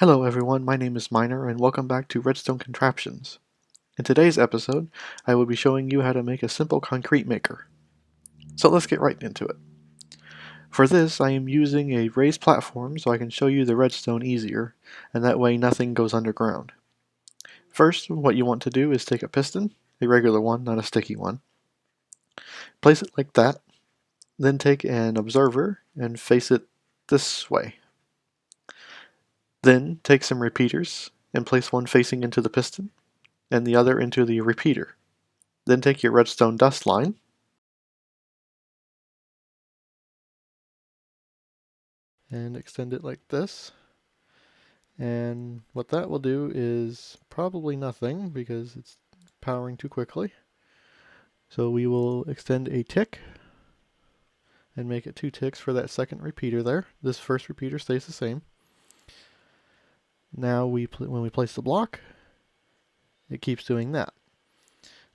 Hello everyone, my name is Miner and welcome back to Redstone Contraptions. In today's episode, I will be showing you how to make a simple concrete maker. So let's get right into it. For this, I am using a raised platform so I can show you the redstone easier, and that way nothing goes underground. First, what you want to do is take a piston, a regular one, not a sticky one. Place it like that, then take an observer and face it this way. Then take some repeaters and place one facing into the piston and the other into the repeater. Then take your redstone dust line and extend it like this. And what that will do is probably nothing because it's powering too quickly. So we will extend a tick and make it 2 ticks for that second repeater there. This first repeater stays the same. Now when we place the block, it keeps doing that.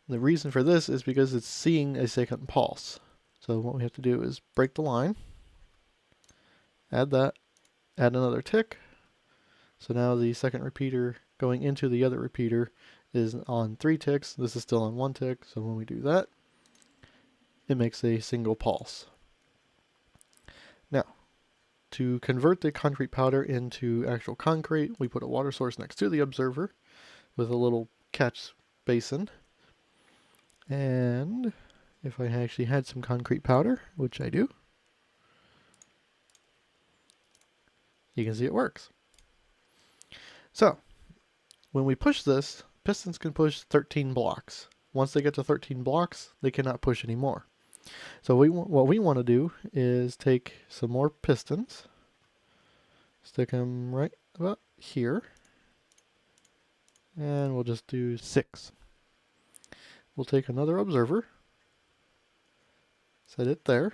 The reason for this is because it's seeing a second pulse. So what we have to do is break the line, add that, add another tick. So now the second repeater going into the other repeater is on 3 ticks. This is still on 1 tick. So when we do that, it makes a single pulse. Now, to convert the concrete powder into actual concrete, we put a water source next to the observer with a little catch basin. And if I actually had some concrete powder, which I do, you can see it works. So, when we push this, pistons can push 13 blocks. Once they get to 13 blocks, they cannot push anymore. So what we want to do is take some more pistons, stick them right about here, and we'll just do 6. We'll take another observer, set it there,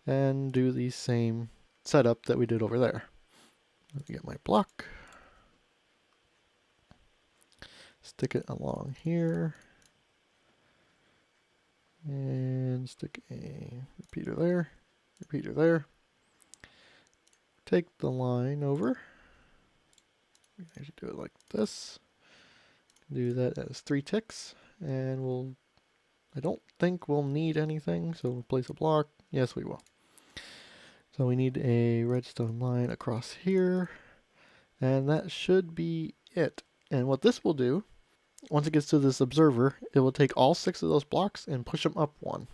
and do the same setup that we did over there. Let me get my block, stick it along here, and stick a repeater there. Take the line over. I should do it like this. Do that as 3 ticks, and I don't think we'll need anything, so we'll place a block. Yes, we will. So we need a redstone line across here, and that should be it. And what this will do, once it gets to this observer, it will take all 6 of those blocks and push them up 1.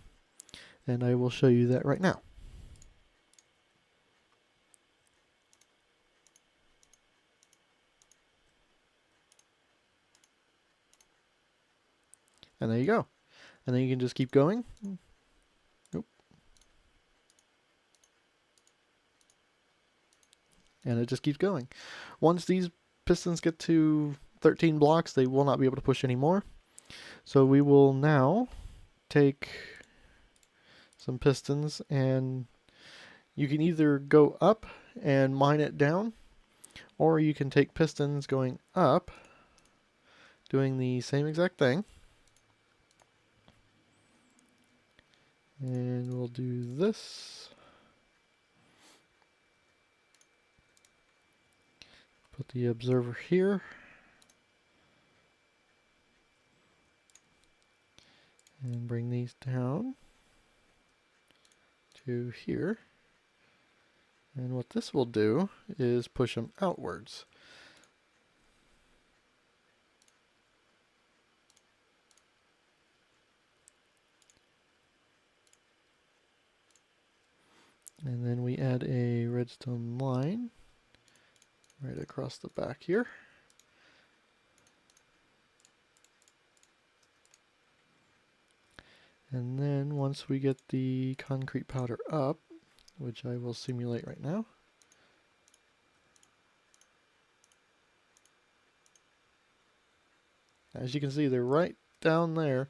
And I will show you that right now. And there you go. And then you can just keep going. Nope. And it just keeps going. Once these pistons get to 13 blocks, they will not be able to push anymore. So we will now take some pistons, and you can either go up and mine it down, or you can take pistons going up, doing the same exact thing. And we'll do this. Put the observer here. And bring these down to here. And what this will do is push them outwards. And then we add a redstone line right across the back here. And then once we get the concrete powder up, which I will simulate right now, as you can see, they're right down there.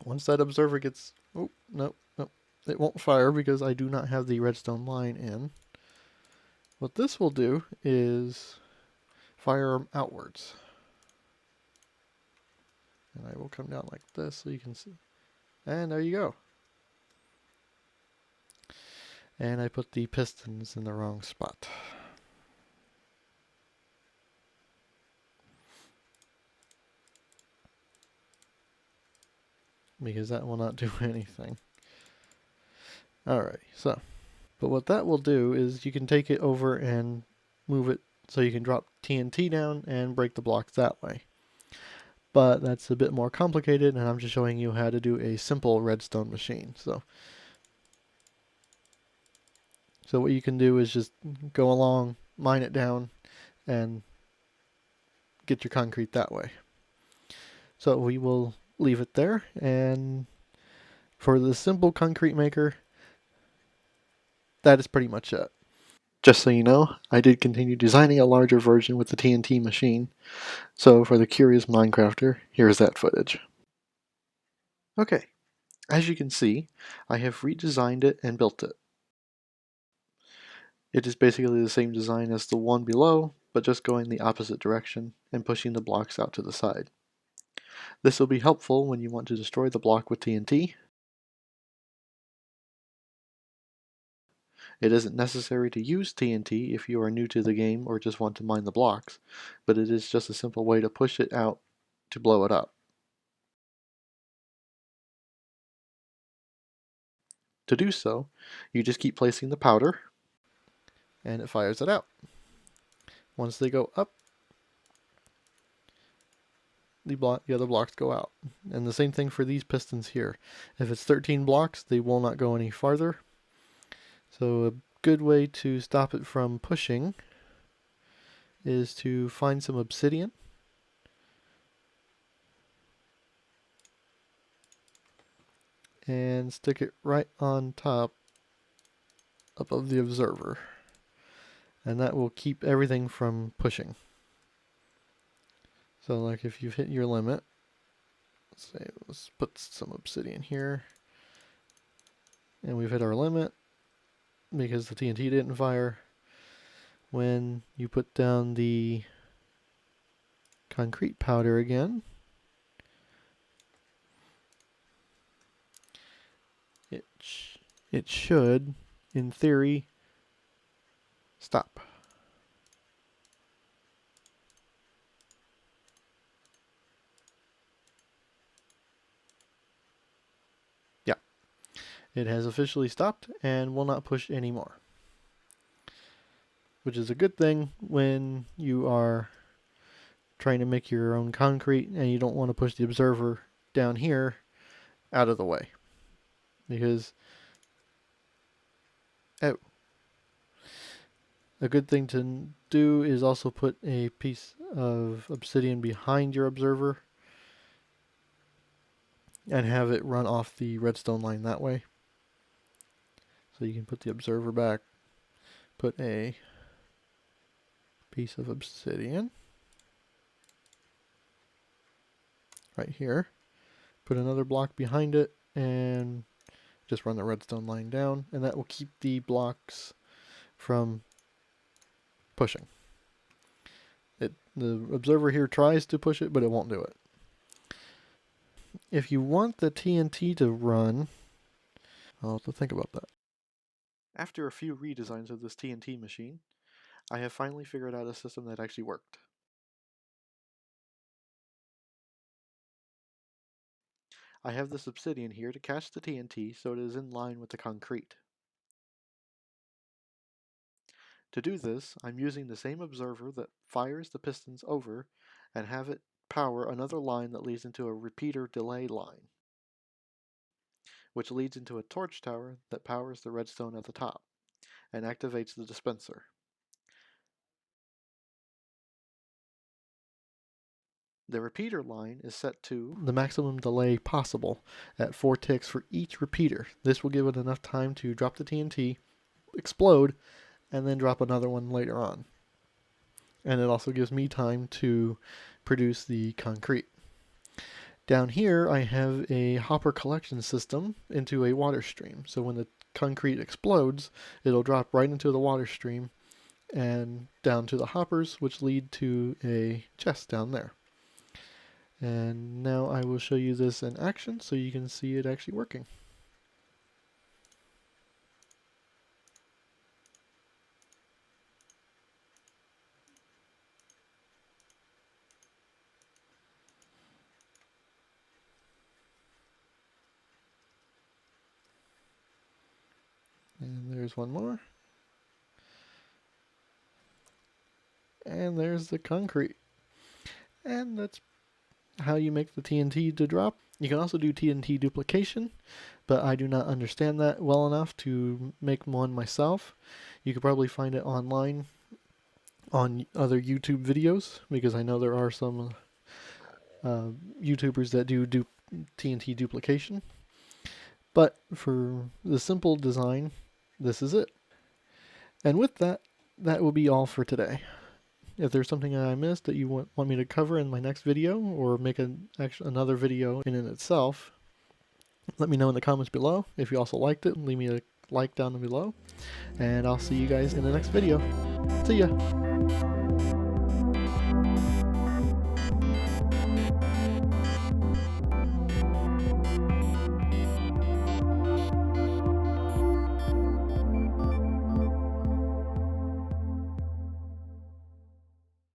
Once that observer gets, oh, no, it won't fire because I do not have the redstone line in. What this will do is fire them outwards. And I will come down like this so you can see. And there you go. And I put the pistons in the wrong spot. because that will not do anything. Alright, so. But what that will do is you can take it over and move it so you can drop TNT down and break the blocks that way. But that's a bit more complicated, and I'm just showing you how to do a simple redstone machine. So what you can do is just go along, mine it down, and get your concrete that way. So we will leave it there, and for the simple concrete maker, that is pretty much it. Just so you know, I did continue designing a larger version with the TNT machine, so for the curious Minecrafter, here's that footage. Okay, as you can see, I have redesigned it and built it. It is basically the same design as the one below, but just going the opposite direction and pushing the blocks out to the side. This will be helpful when you want to destroy the block with TNT. It isn't necessary to use TNT if you are new to the game or just want to mine the blocks, but it is just a simple way to push it out to blow it up. To do so, you just keep placing the powder, and it fires it out. Once they go up, the other blocks go out. And the same thing for these pistons here. If it's 13 blocks, they will not go any farther. So a good way to stop it from pushing is to find some obsidian. And stick it right on top above the observer. And that will keep everything from pushing. So like if you've hit your limit, let's put some obsidian here. And we've hit our limit because the TNT didn't fire. When you put down the concrete powder again, it should, in theory, stop. Yeah, it has officially stopped and will not push anymore. Which is a good thing when you are trying to make your own concrete and you don't want to push the observer down here out of the way. Because a good thing to do is also put a piece of obsidian behind your observer and have it run off the redstone line that way. So you can put the observer back, put a piece of obsidian right here, put another block behind it, and just run the redstone line down, and that will keep the blocks from pushing. The observer here tries to push it, but it won't do it. If you want the TNT to run, I'll have to think about that. After a few redesigns of this TNT machine, I have finally figured out a system that actually worked. I have this obsidian here to catch the TNT so it is in line with the concrete. To do this, I'm using the same observer that fires the pistons over and have it power another line that leads into a repeater delay line, which leads into a torch tower that powers the redstone at the top and activates the dispenser. The repeater line is set to the maximum delay possible at 4 ticks for each repeater. This will give it enough time to drop the TNT, explode, and then drop another one later on. And it also gives me time to produce the concrete. Down here I have a hopper collection system into a water stream. So when the concrete explodes, it'll drop right into the water stream and down to the hoppers, which lead to a chest down there. And now I will show you this in action so you can see it actually working. There's one more. And there's the concrete. And that's how you make the TNT to drop. You can also do TNT duplication, but I do not understand that well enough to make one myself. You could probably find it online on other YouTube videos, because I know there are some YouTubers that do TNT duplication. But for the simple design, this is it. And with that, that will be all for today. If there's something I missed that you want me to cover in my next video, or make another video in itself, let me know in the comments below. If you also liked it, leave me a like down below. And I'll see you guys in the next video. See ya!